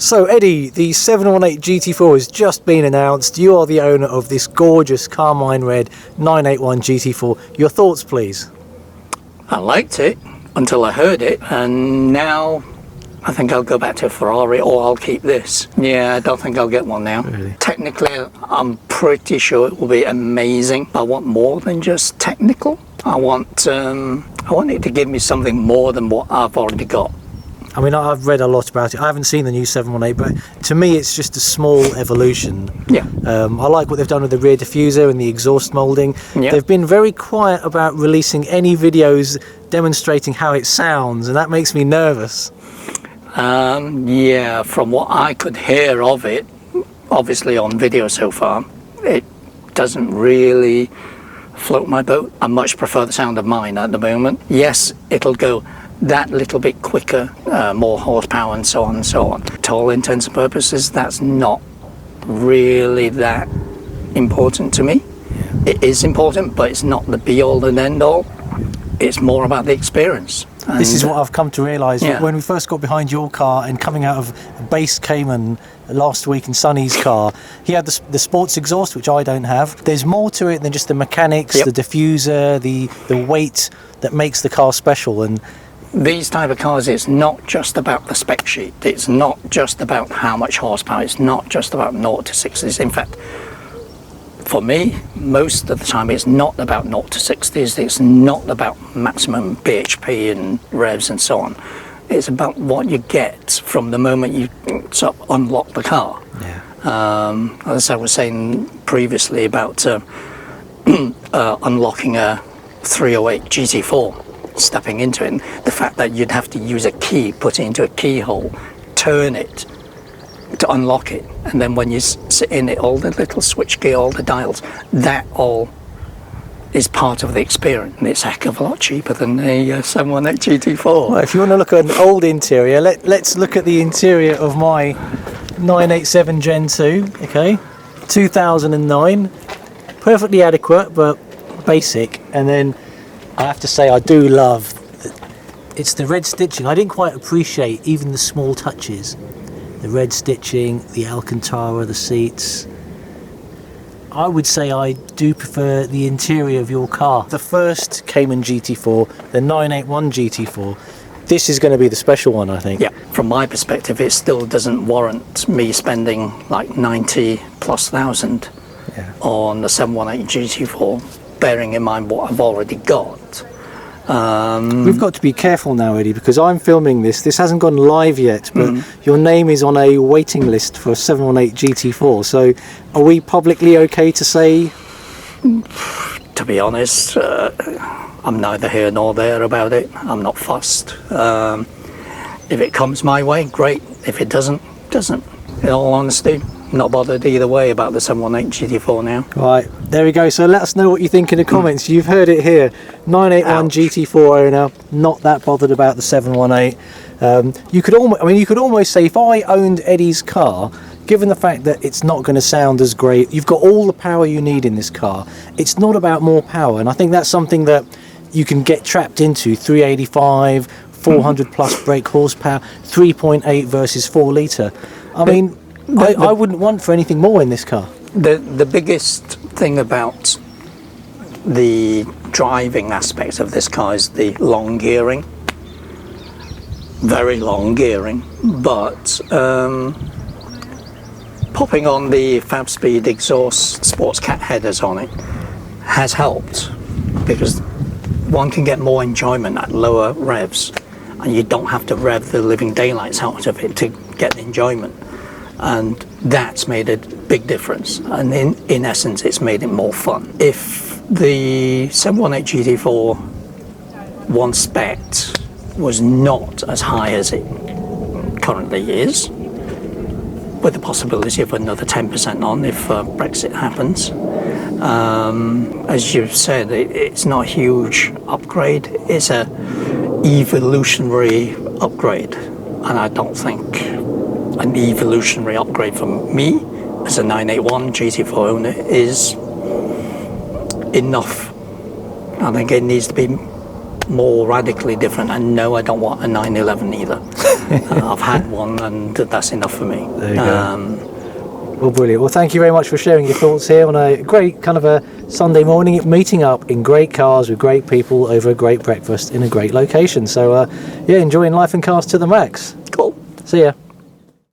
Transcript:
So Eddie, the 718 GT4 has just been announced. You are the owner of this gorgeous Carmine Red 981 GT4. Your thoughts, please? I liked it until I heard it, and now I think I'll go back to a Ferrari, or I'll keep this. Yeah, I don't think I'll get one now. Really? Technically, I'm pretty sure it will be amazing. I want more than just technical. I want it to give me something more than what I've already got. I mean, I've read a lot about it. I haven't seen the new 718, but to me it's just a small evolution. Yeah. I like what they've done with the rear diffuser and the exhaust moulding. Yeah. They've been very quiet about releasing any videos demonstrating how it sounds, and that makes me nervous. Yeah, from what I could hear of it, obviously on video so far, it doesn't really float my boat. I much prefer the sound of mine at the moment. Yes, it'll go that little bit quicker, more horsepower and so on and so on. To all intents and purposes, that's not really that important to me. It is important, but it's not the be-all and end-all. It's more about the experience. And this is what I've come to realise. Yeah. When we first got behind your car and coming out of a base Cayman last week in Sonny's car, he had the sports exhaust, which I don't have. There's more to it than just the mechanics, Yep. the diffuser, the weight that makes the car special. And these type of cars, it's not just about the spec sheet. It's not just about how much horsepower. It's not just about 0 to 60s. In fact, for me, most of the time, it's not about 0 to 60s. It's not about maximum BHP and revs and so on. It's about what you get from the moment you sort of unlock the car. yeah. As I was saying previously about unlocking a 308 GT4, stepping into it, and the fact that you'd have to use a key, put it into a keyhole, turn it to unlock it, and then when you sit in it, all the little switch gear, all the dials, that all is part of the experience, and it's a heck of a lot cheaper than a 718 GT4. Well, if you want to look at an old interior, let's look at the interior of my 987 Gen 2, okay? 2009, perfectly adequate, but basic. And then I have to say, I do love it's the red stitching. I didn't quite appreciate even the small touches. The red stitching, the Alcantara, the seats. I would say I do prefer the interior of your car. The first Cayman GT4, the 981 GT4, this is going to be the special one, I think. Yeah, from my perspective, it still doesn't warrant me spending like 90+ thousand Yeah. on the 718 GT4, bearing in mind what I've already got. We've got to be careful now, Eddie, because I'm filming this. This hasn't gone live yet, but your name is on a waiting list for 718 GT4. So are we publicly okay to say? To be honest, I'm neither here nor there about it. I'm not fussed. If it comes my way, great. If it doesn't, doesn't. In all honesty, not bothered either way about the 718 GT4 now. Right, there we go. So let us know what you think in the comments. You've heard it here. 981 Ouch. GT4 owner, not that bothered about the 718. You could almost say if I owned Eddie's car, given the fact that it's not going to sound as great, you've got all the power you need in this car. It's not about more power, and I think that's something that you can get trapped into. 385, 400 plus brake horsepower, 3.8 versus 4 litre. I mean, I wouldn't want for anything more in this car. The biggest thing about the driving aspects of this car is the long gearing. Very long gearing, but popping on the Fabspeed exhaust sports cat headers on it has helped, because one can get more enjoyment at lower revs, and you don't have to rev the living daylights out of it to get the enjoyment. And that's made a big difference, and in essence it's made it more fun. If the 718 GT4 one spec was not as high as it currently is, with the possibility of another 10% on if Brexit happens, as you've said, it's not a huge upgrade, it's a evolutionary upgrade, and I don't think an evolutionary upgrade for me as a 981 GT4 owner is enough. I think it needs to be more radically different, and no, I don't want a 911 either. I've had one, and that's enough for me. There you go. Well, brilliant. Well, thank you very much for sharing your thoughts here on a great kind of a Sunday morning, meeting up in great cars with great people over a great breakfast in a great location. So, yeah, enjoying life and cars to the max. Cool. See ya.